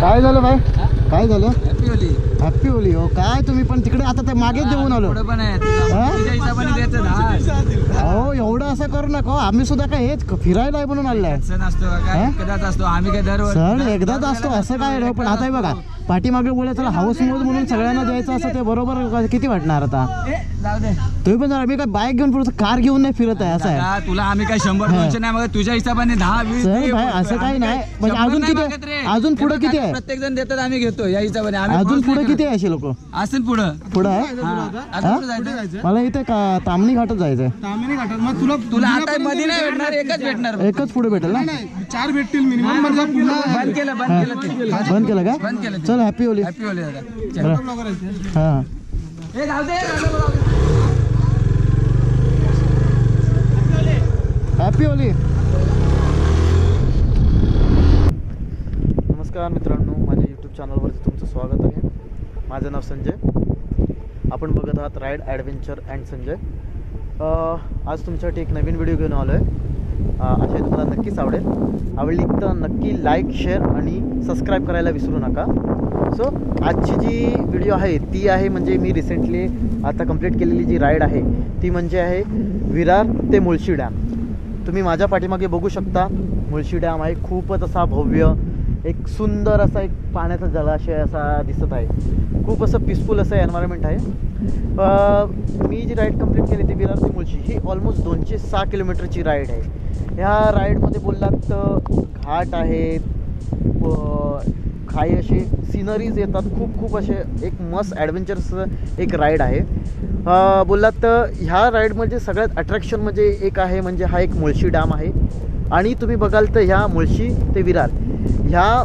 काय झालं भाई? काय झालं? Happy Holy. Happy Holy. हो काय तुम्ही पण तिकडे आता ते मागेच देऊन आलो. पुढं पण आहे तुझ्या हिशोबाने द्यायचं ना. हो एवढं असं करू नका. आम्ही सुद्धा काय हेच फिरायला आहे म्हणून आलेला आहे. सण असतो का काय? कदाच असतो. आम्ही काय सण एकदाच असतो असं काय रे. पण आता हे बघा पाठीमागे बोला चला हाऊस मोज म्हणून सगळ्यांना द्यायचं असं ते बरोबर किती वाटणार आता. जाऊ दे. तुम्ही पण मी काय बाईक घेऊन फिरतो कार घेऊन नाही फिरत आहे असं आहे. दादा, तुला आम्ही काय 100-200 नाही मग तुझ्या हिशोबाने 10-20 सर भाई असं काही नाही. म्हणजे अजून किती अजून पुढे किती आहे? प्रत्येक जण देतात आम्ही घेतो या हिशोबाने. अजून पुढे किती आहे असे लोक? असेल पुढं पुढे आहे अजून पुढं जायचं. मला इथे तामणी घाटात जायचंय. तामिनी घाटात मग तुला आता मध्ये नाही भेटणार. एकच भेटणार. एकच पुढे भेटेल ना? 4 भेटतील मिनिमम. म्हणजे बंद केलं ते. बंद केलं का? बंद केलं ते. चल हॅपी होली. हॅपी होली दादा. हा ए, जाऊ दे. Happy Holy. नमस्कार मित्रांनो, माझ्या यूट्यूब चॅनलवरती तुमचं स्वागत आहे. माझं नाव संजय. आपण बघत आहात राईड ॲडव्हेंचर अँड संजय. आज तुमच्यासाठी एक नवीन व्हिडिओ घेऊन आलो आहे. असे तुम्हाला नक्कीच आवडली तर नक्की लाईक, शेअर आणि सबस्क्राईब करायला विसरू नका. सो आजची जी व्हिडिओ आहे ती आहे म्हणजे मी रिसेंटली आता कंप्लीट केलेली जी राईड आहे ती म्हणजे आहे विरार ते मुळशी डॅम. तुम्ही माझ्या पाठीमागे बघू शकता मुळशी डॅम आहे. खूपच असा भव्य, एक सुंदर असा एक पाण्याचा जलाशय असा दिसत आहे. खूप असं पीसफुल असं एन्व्हायरमेंट आहे. मी जी राईड कंप्लीट केली ती विरार ते मुळशी ही ऑलमोस्ट 206 किलोमीटरची राईड आहे. ह्या राईडमध्ये बोललात तर घाट आहे, काही असे सिनरीज येतात. खूप असे एक मस्त ॲडव्हेंचरस एक राईड आहे. बोललात तर ह्या राईडमध्ये सगळ्यात अट्रॅक्शन म्हणजे एक आहे म्हणजे हा एक मुळशी डॅम आहे. आणि तुम्ही बघाल तर ह्या मुळशी ते विरार ह्या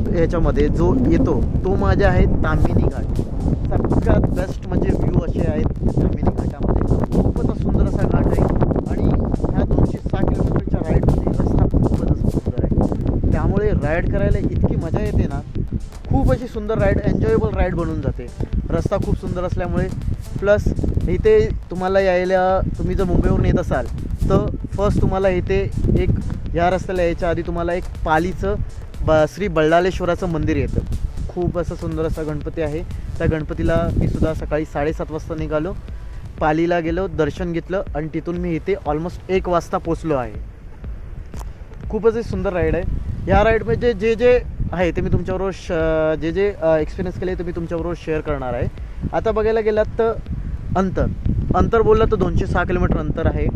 ह्याच्यामध्ये जो येतो तो माझ्या आहे तामिनी घाट. सगळ्यात बेस्ट म्हणजे व्ह्यू असे आहेत तामिनी घाटामध्ये. खूपच सुंदर असा घाट आहे. आणि ह्या 206 किलोमीटरच्या राईडमध्ये रस्ता खूपच असा सुंदर आहे. त्यामुळे राईड करायला इतकी मजा येते ना. खूप अशी सुंदर राईड, एन्जॉयबल राईड बनून जाते. रस्ता खूप सुंदर असल्यामुळे. प्लस इथे तुम्हाला यायला, तुम्ही जर मुंबईवरून येत असाल तर फर्स्ट तुम्हाला इथे एक या रस्त्याला यायच्या आधी तुम्हाला एक पालीचं श्री बल्लाळेश्वराचं मंदिर येतं. खूप असं सुंदर असा गणपती आहे. त्या गणपतीला मी सुद्धा सकाळी 7:30 वाजता निघालो, पालीला गेलो, दर्शन घेतलं आणि तिथून मी इथे ऑलमोस्ट 1 वाजता पोचलो आहे. खूपच सुंदर राईड आहे. ह्या राईडमध्ये जे आहे ते मी तुमच्याबरोबर जे एक्सपिरियन्स केले ते मी तुमच्याबरोबर शेअर करणार आहे. आता बघायला गेलात तर अंतर बोललं तर 206 किलोमीटर अंतर आहे.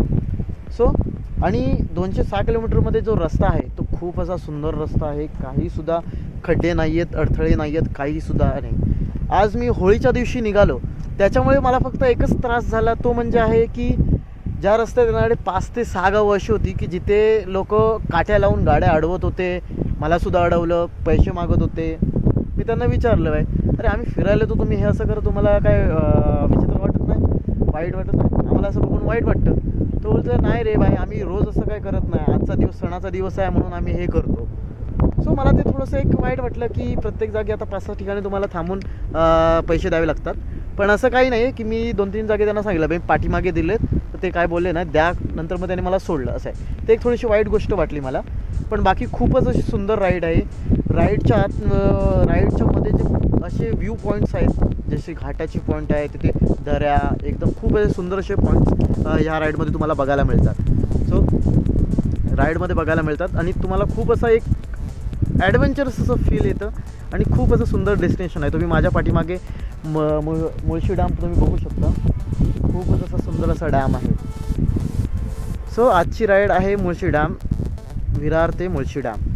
सो आणि 206 किलोमीटरमध्ये जो रस्ता आहे तो खूप असा सुंदर रस्ता आहे. काहीसुद्धा खड्डे नाही आहेत, अडथळे नाही आहेत, काहीसुद्धा नाही. आज मी होळीच्या दिवशी निघालो त्याच्यामुळे मला फक्त एकच त्रास झाला, तो म्हणजे आहे की ज्या रस्त्यात येणारे 5 ते 6 गावं अशी होती की जिथे लोक काठ्या लावून गाड्या अडवत होते. मलासुद्धा अडवलं, पैसे मागत होते. मी त्यांना विचारलं अरे आम्ही फिरायला येतो, तुम्ही हे असं करा, तुम्हाला काय विचित्र वाटत नाही, वाईट वाटत नाही? आम्हाला असं बघून वाईट वाटतं. तो बोलतो नाही रे भाई, आम्ही रोज असं काय करत नाही, आजचा दिवस सणाचा दिवस आहे म्हणून आम्ही हे करतो. सो मला ते थोडंसं एक वाईट वाटलं की प्रत्येक जागी आता 5-6 ठिकाणी तुम्हाला थांबून पैसे द्यावे लागतात. पण असं काही नाही की मी 2-3 जागे त्यांना सांगितलं बाई पाठीमागे दिलेत तर ते काय बोलले ना द्या, नंतर मग त्याने मला सोडलं. असं आहे ते एक थोडीशी वाईट गोष्ट वाटली मला. पण बाकी खूपच अशी सुंदर राईड आहे. राईडच्या मध्ये जे असे व्ह्यू पॉईंट्स आहेत, जसे घाटाची पॉईंट आहे, तिथे दऱ्या, एकदम खूप असे सुंदर असे पॉईंट्स ह्या राईडमध्ये तुम्हाला बघायला मिळतात. सो राईडमध्ये बघायला मिळतात आणि तुम्हाला खूप असा एक ॲडव्हेंचरस असं फील येतं आणि खूप असं सुंदर डेस्टिनेशन आहे. तुम्ही माझ्या पाठीमागे मुळशी डॅम तुम्ही बघू शकता. खूपच असा सुंदर असा डॅम आहे. सो आजची राईड आहे मुळशी डॅम, विरार ते मुळशी डॅम.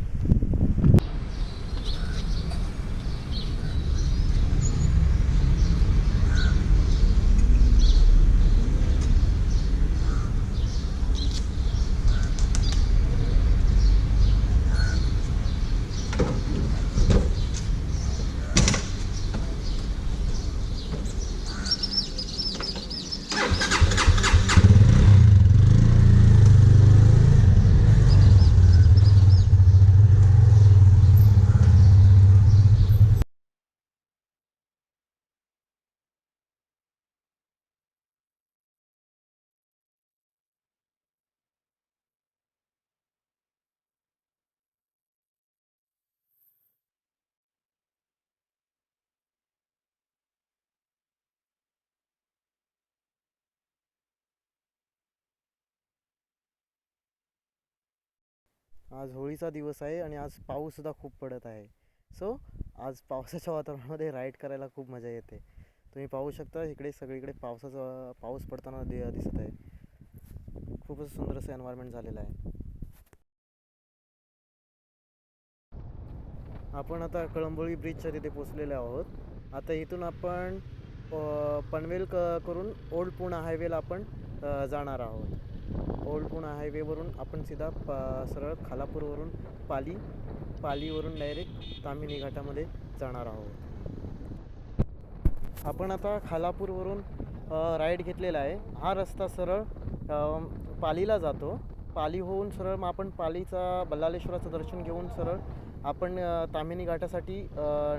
आज होळीचा दिवस आहे आणि आज पाऊससुद्धा खूप पडत आहे. सो आज पावसाच्या वातावरणामध्ये राईड करायला खूप मजा येते. तुम्ही पाहू शकता इकडे सगळीकडे पाऊस पडताना दिसत आहे. खूपच सुंदर असं एन्व्हायरमेंट झालेलं आहे. आपण आता कळंबोळी ब्रिजच्या तिथे पोचलेले आहोत. आता इथून आपण पनवेल करून ओल्ड पुणा हायवेला आपण जाणार आहोत. ओल्ड पुणा हायवेवरून आपण सीधा सरळ खालापूरवरून पालीवरून डायरेक्ट ताम्हिणी घाटामध्ये जाणार आहोत. आपण आता खालापूरवरून राईड घेतलेला आहे. हा रस्ता सरळ पालीला जातो. पाली होऊन सरळ मग आपण पालीचा बल्लाळेश्वराचं दर्शन घेऊन सरळ आपण ताम्हिणी घाटासाठी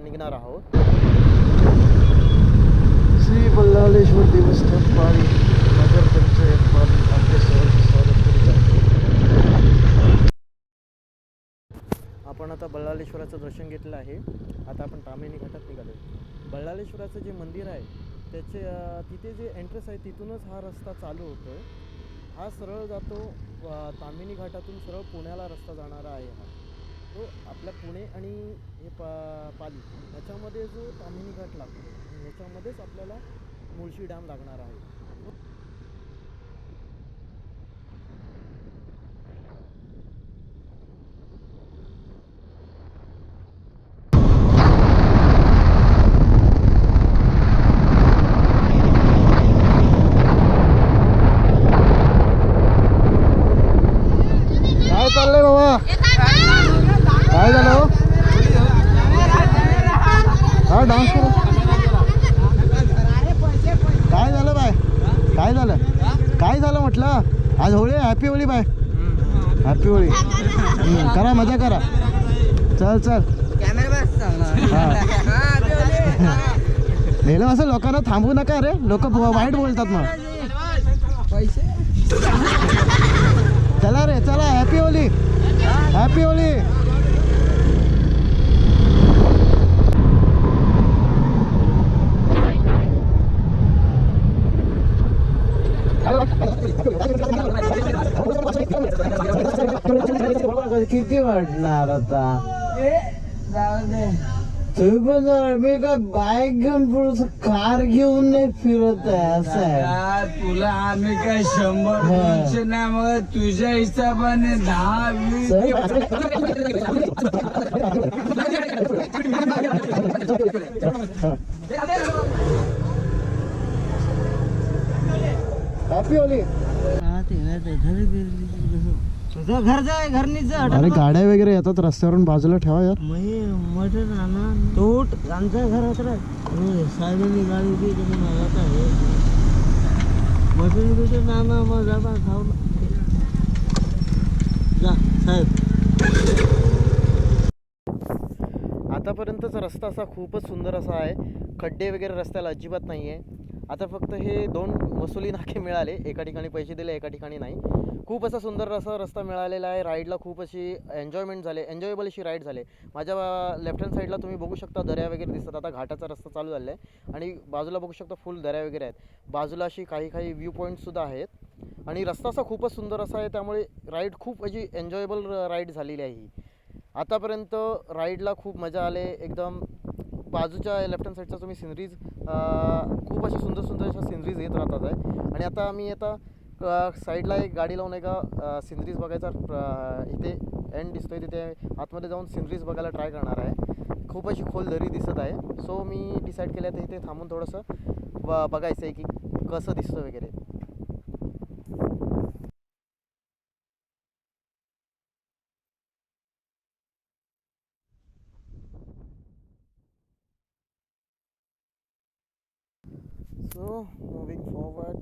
निघणार आहोत. श्री बल्लाळेश्वर देवस्थान पाली नगर पंचायत पाली आपले स्वागत करीत आहे. आपण आता बल्लाळेश्वराचं दर्शन घेतलं आहे. आता आपण ताम्हिणी घाटात निघालो. बल्लाळेश्वराचं जे मंदिर आहे त्याचे तिथे जे एंट्रन्स आहे तिथूनच हा रस्ता चालू होतो. हा सरळ जातो ताम्हिणी घाटातून सरळ पुण्याला रस्ता जाणारा आहे. हा तो आपल्या पुणे आणि हे पाली ह्याच्यामध्ये जो ताम्हिणी घाट लागतो ह्याच्यामध्येच आपल्याला मुळशी डॅम लागणार आहे. काय चाललंय बाबा? काय झालं हो? हा डान्स करू. काय झालं बाय? काय झालं म्हटलं? आज होळी आहे. Happy Holi bye. Happy Holi. करा मजा करा. चल नेलं असं लोकांना थांबवू नका रे. लोक वाईट बोलतात मग. चला रे चला. हॅपी होळी. हॅपी होळी. किती वाटणार आता? तुम्ही पण मी काय बाईक घेऊन पुढे कार घेऊन नाही फिरत आहे. असं आहे. तुला आम्ही काय 100-200 नाही, मग तुझ्या हिशोबाने 10-20. हॅपी होळी. तुझं घर जाय घरनीच जा. अरे गाड्या वगैरे येतात रस्त्यावरून, बाजूला ठेवा यार. मटन आणा. तो आमच्या घरात राह साहेबांनी गाडी होती तुम्ही मागत आहे. मटन बिटन आणा मग जा खाऊ जा साहेब. आतापर्यंतचा रस्ता असा खूपच सुंदर असा आहे. खड्डे वगैरे रस्त्याला अजिबात नाही आहे. आता फक्त हे 2 वसुली नाके मिळाले. एका ठिकाणी पैसे दिले, एका ठिकाणी नाही. खूप असा सुंदर असा रस्ता मिळालेला आहे. राईडला खूप अशी एन्जॉयबल अशी राईड झाली. माझ्या लेफ्ट हँड साईडला तुम्ही बघू शकता दऱ्या वगैरे दिसतात. आता घाटाचा रस्ता चालू झालेला आहे आणि बाजूला बघू शकता फुल दऱ्या वगैरे आहेत. बाजूला अशी काही व्ह्यू पॉईंटसुद्धा आहेत आणि रस्ता असा खूपच सुंदर असा आहे. त्यामुळे राईड खूप अशी एन्जॉयबल राईड झालेली आहे ही. आतापर्यंत राईडला खूप मजा आले एकदम. बाजूच्या लेफ्ट हँड साईडच्या तुम्ही सिनरीज खूप अशा सुंदर अशा सिनरीज येत राहतात आहे. आणि आता आम्ही साईडला एक गाडी लावून एका सिनरीज बघायचा इथे एंड दिसतोय. तिथे आतमध्ये जाऊन सिनरीज बघायला ट्राय करणार आहे. खूप अशी खोल दरी दिसत आहे. सो मी डिसाईड केलं आहे इथे थांबून थोडंसं बघायचं आहे की कसं दिसतं वगैरे. So moving forward.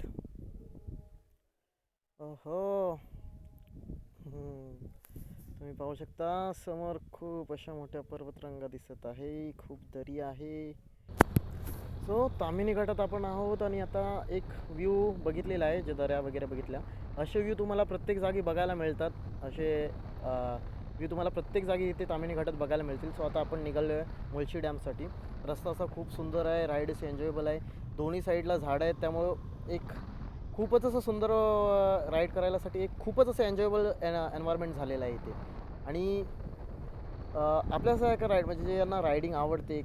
तुम्ही पाहू शकता समोर खूप अशा मोठ्या पर्वतरांगा दिसत आहे. खूप दरी आहे. सो ताम्हिणी घाटात आपण आहोत आणि आता एक व्ह्यू बघितलेला आहे. जे दऱ्या वगैरे बघितल्या असे व्ह्यू तुम्हाला प्रत्येक जागी बघायला मिळतात. असे व्ह्यू तुम्हाला प्रत्येक जागी इथे ताम्हिणी घाटात बघायला मिळतील. सो आता आपण निघालो आहे मुळशी डॅमसाठी. रस्ता असा खूप सुंदर आहे. राईड अशी एन्जॉयबल आहे. दोन्ही साईडला झाडं आहेत. त्यामुळं एक खूपच असं सुंदर राईड करायलासाठी एक खूपच असं एन्जॉयबल एन्व्हायरमेंट झालेलं आहे इथे. आणि आपल्यासारखं राईड म्हणजे जे यांना रायडिंग आवडते,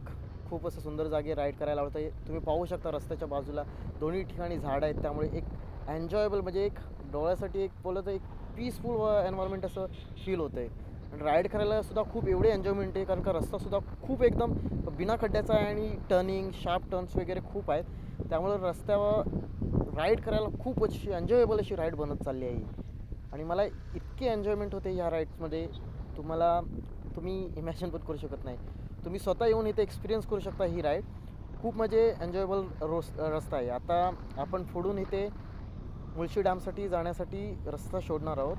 खूप असं सुंदर जागे राईड करायला आवडतं. तुम्ही पाहू शकता रस्त्याच्या बाजूला दोन्ही ठिकाणी झाडं आहेत, त्यामुळे एक एन्जॉयबल म्हणजे एक डोळ्यासाठी एक बोललं तर एक पीसफुल एन्व्हायरमेंट असं फील होतं आहे. आणि राईड करायला सुद्धा खूप एवढे एन्जॉयमेंट आहे, कारण का रस्तासुद्धा खूप एकदम बिना खड्ड्याचा आहे आणि टर्निंग शार्प टर्न्स वगैरे खूप आहेत. त्यामुळं रस्त्यावर राईड करायला खूप अशी एन्जॉयबल अशी राईड बनत चालली आहे. आणि मला इतके एन्जॉयमेंट होते ह्या राईड्समध्ये, तुम्ही इमॅजिन पण करू शकत नाही. तुम्ही स्वतः येऊन इथे एक्सपिरियन्स करू शकता ही राईड. खूप म्हणजे एन्जॉयबल रस्ता आहे. आता आपण पुढून इथे मुळशी डॅमसाठी जाण्यासाठी रस्ता शोधणार आहोत.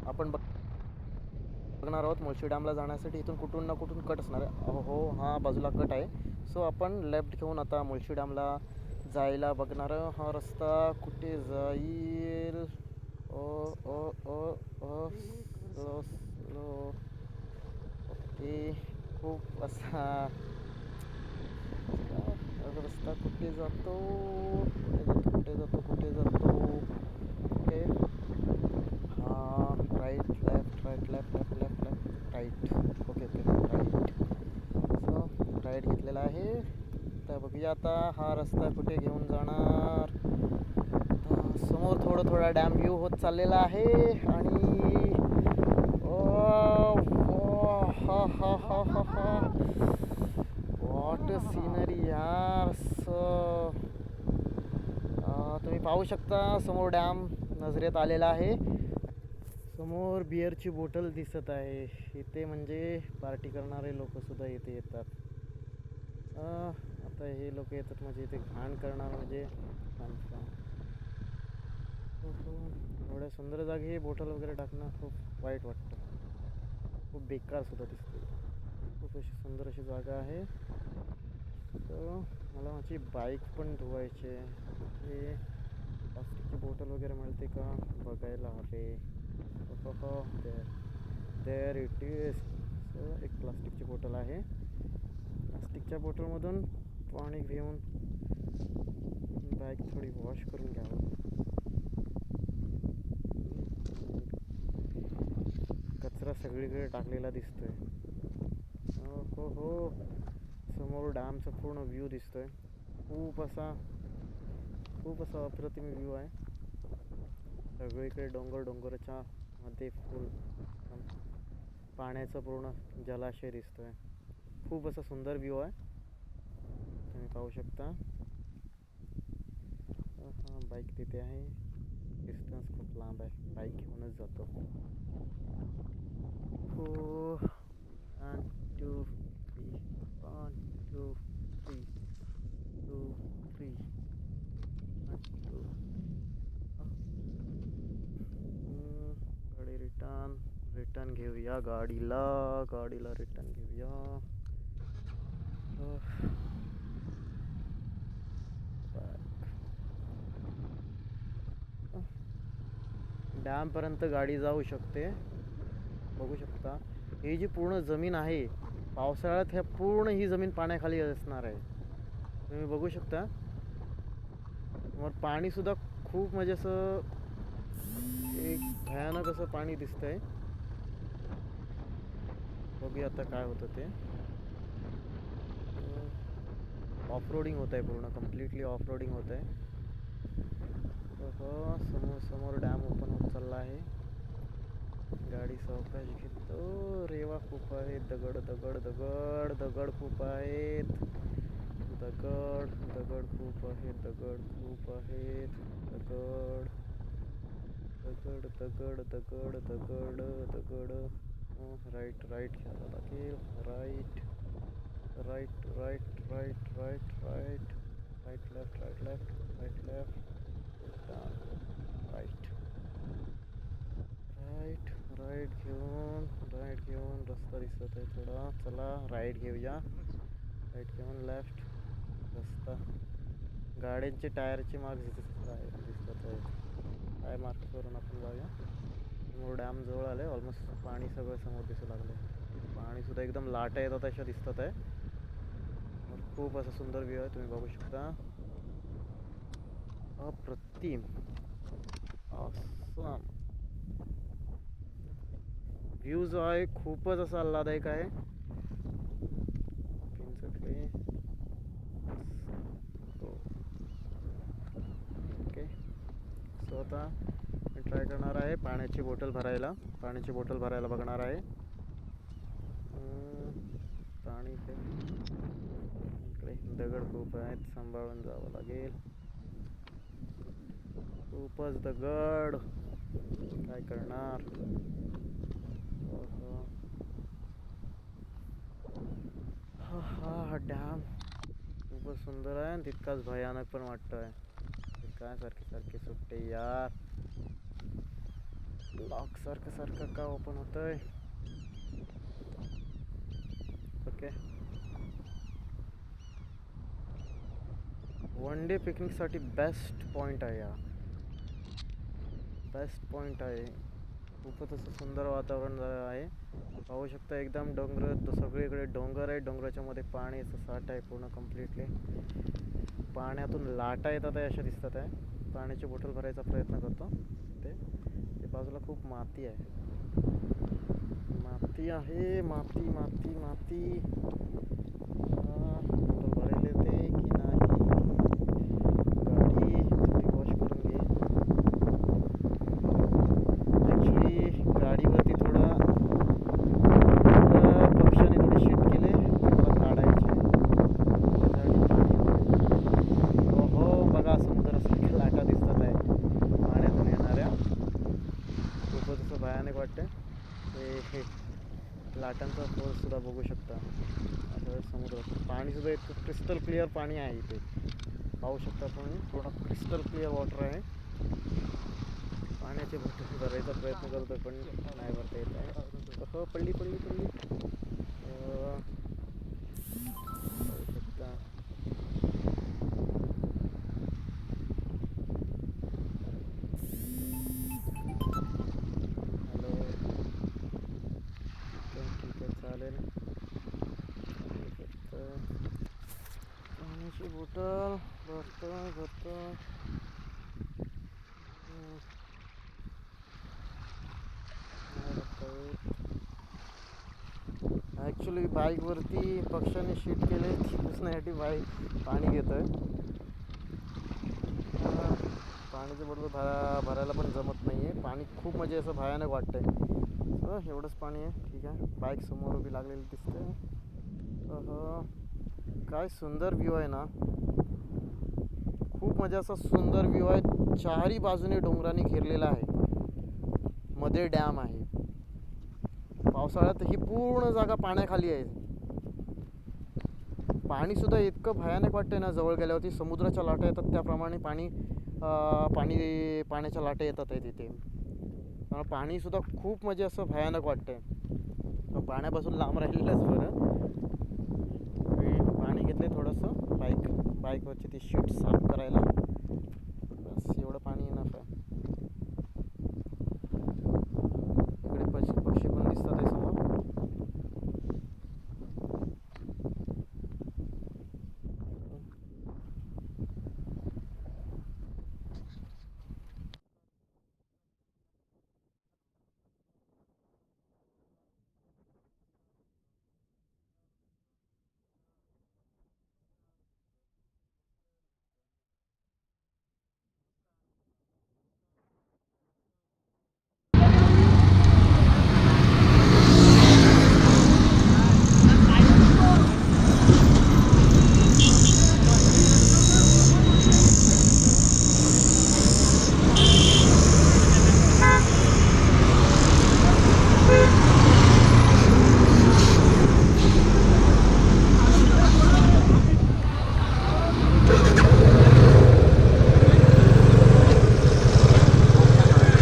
आपण बघणार आहोत मुळशी डॅमला जाण्यासाठी इथून कुठून ना कुठून कट असणार आहे. हो, हा बाजूला कट आहे. सो आपण लेफ्ट घेऊन आता मुळशी डॅमला जायला बघणार. हा रस्ता कुठे जाईल? ओ ओ ओ ओ स्लो स्लो. ओके, खूप असा रस्ता कुठे जातो कुठे जातो कुठे जातो ओके, हां, right left right left left left left right. Okay okay right. So right घेतलेला आहे. तर बघूया आता हा रस्ता कुठे घेऊन जाणार. समोर थोडा डॅम व्ह्यू होत चाललेला आहे. आणि हा हा हा हा हा, वॉट सीनरी यार. तुम्ही पाहू शकता समोर डॅम नजरेत आलेला आहे. समोर बिअरची बॉटल दिसत आहे. इथे म्हणजे पार्टी करणारे लोकसुद्धा इथे येतात. आता हे लोक येतात म्हणजे इथे घाण करणार म्हणजे कन्फर्म. एवढ्या सुंदर जागी हे बॉटल वगैरे टाकणं खूप वाईट वाटतं, खूप बेकार सुद्धा दिसते. खूप अशी सुंदर अशी जागा आहे. तर मला माझी बाईक पण धुवायची आहे. हे प्लास्टिकची बॉटल वगैरे मिळते का बघायला हवे. हो देअर इट इज. सो एक प्लास्टिकची बॉटल आहे. प्लास्टिकच्या बॉटलमधून पाणी घेऊन बाईक थोडी वॉश करून घ्यावं. कचरा सगळीकडे टाकलेला दिसतोय. हो, समोर डॅमचा पूर्ण व्ह्यू दिसतोय. खूप असा अप्रतिम व्ह्यू आहे. सगळीकडे डोंगराच्या मध्ये फुल पाण्याचा पूर्ण जलाशय दिसतोय. खूप असा सुंदर व्ह्यू आहे, तुम्ही पाहू शकता. हां, बाईक तिथे आहे. डिस्टन्स खूप लांब आहे, बाईक घेऊनच जातो. हो, 1 2 3 1 2 3 2 3 1 2. गाडी रिटर्न घेऊया. गाडीला रिटर्न घेऊया. डॅमपर्यंत गाडी जाऊ शकते. बघू शकता ही जी पूर्ण जमीन आहे, पावसाळ्यात ह्या पूर्ण ही जमीन पाण्याखाली असणार आहे. तुम्ही बघू शकता. मग पाणीसुद्धा खूप म्हणजे असं एक भयानक असं पाणी दिसतंय. बघूया आता काय होतं ते. ऑफ रोडिंग होत आहे, पूर्ण कम्प्लिटली ऑफ रोडिंग होत आहे. समोर डॅम ओपन होत चालला आहे. गाडी सावकाश घेतो. रेवा खूप आहेत. दगड खूप आहेत. दगड खूप आहेत. दगड. राईट घ्यावं लागेल. राईट लेफ्ट राईट घेऊन रस्ता दिसत आहे थोडा. चला राईट घेऊया. राईट घेऊन लेफ्ट रस्ता. गाड्यांचे टायरचे मार्क्स दिसत आहेत. टायर मार्क करून आपण जाऊया. समोर डॅम जवळ आले. ऑलमोस्ट पाणी सगळं समोर दिसू लागलं. पाणीसुद्धा एकदम लाटा येतात अशा दिसतात आहे. खूप असं सुंदर व्ह्यू आहे, तुम्ही बघू शकता. अप्रतिम ऑसम व्ह्यू जो आहे खूपच असा आल्हादायक आहे. पिंचकले. ओके, सो आता मी ट्राय करणार आहे पाण्याची बॉटल भरायला बघणार आहे. पाणी इकडे दगड खूप आहेत, सांभाळून जावं लागेल. खूपच दगड, काय करणार. हा डॅम खूपच सुंदर आहे आणि तितकाच भयानक पण वाटतोय. काय सारखे सुट्टे यार. लॉक सारखं का ओपन होतंय. ओके, वन डे पिकनिकसाठी बेस्ट पॉईंट आहे हा. बेस्ट पॉईंट आहे. खूपच असं सुंदर वातावरण आहे. पाहू शकता एकदम डोंगर, सगळीकडे डोंगर आहे. डोंगराच्या मध्ये पाणी असं साठ आहे पूर्ण कम्प्लिटली. पाण्यातून लाटा येतात आहे अशा दिसतात आहे. पाण्याची बॉटल भरायचा प्रयत्न करतो. ते बाजूला खूप माती आहे. माती बॉटल भरायला येते की नाही. गाडी थोडी वॉश करून घे. ॲक्च्युली गाडीवरती थोडं पक्षाने थोडी शीट केले, थोडं काढायचे. हो बघा, समुद्रासारख्या लाटा दिसतात आहे पाण्यातून येणाऱ्या. खूपच असं भयानक वाटतं. हे लाटांचा फोर्स सुद्धा बघू शकता. आता समुद्रात पाणी सुद्धा इतकं क्रिस्टल क्लिअर पाणी आहे इथे. पाहू शकता तुम्ही, थोडा क्रिस्टल क्लिअर वॉटर आहे. पाण्याची बॉटल भरायचा प्रयत्न करतो पण नाही भरता येत आहे. हो, पडली. पाहू शकता. ठीक आहे, चालेल. पाण्याची बॉटल भरतो. ॲक्च्युली बाईकवरती पक्षाने शीट केले, ती पुसण्यासाठी बाईक पाणी घेत आहे. पाण्याची बॉटल भरायला पण जमत नाही आहे. पाणी खूप म्हणजे असं भयानक वाटतं आहे. एवढंच पाणी आहे. ठीक आहे, बाईक समोर उभी लागलेली दिसते. काय सुंदर व्ह्यू आहे ना. खूप म्हणजे असा सुंदर व्ह्यू आहे. चारही बाजूने डोंगराने घेरलेला आहे. मध्ये डॅम आहे. पावसाळ्यात ही पूर्ण जागा पाण्याखाली आहे. पाणी सुद्धा इतकं भयानक वाटतंय ना, जवळ गेल्यावरती समुद्राच्या लाटा येतात त्याप्रमाणे पाण्याच्या लाटा येतात आहे तिथे. पाणी सुद्धा खूप म्हणजे असं भयानक वाटतंय. पाण्यापासून लांब राहिलेलंच बरं. पाणी घेतले थोडंसं बाईकवरची ती शीट साफ करायला. बस एवढं पाणी इनफ आहे. इकडे पक्षी पण दिसतात आहे समोर.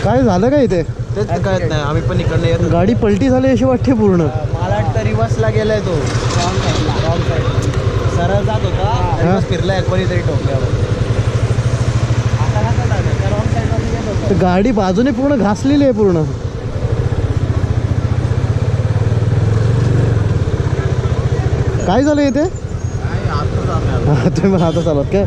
काय झालं काय इथे? तेच कळत नाही. आम्ही पण इकडनं येत गाडी पलटी झाली अशी वाटते पूर्ण. मला वाटतं रिव्हर्सला गेलाय तो. रॉंग साईड सरळ जात होता, रिव्हर्स फिरलाय कोणीतरी टोकल्यावर. रॉंग साईडला गाडी बाजूने पूर्ण घासलेली आहे पूर्ण. काय झालं इथे? आता तुम्ही आता चालत काय?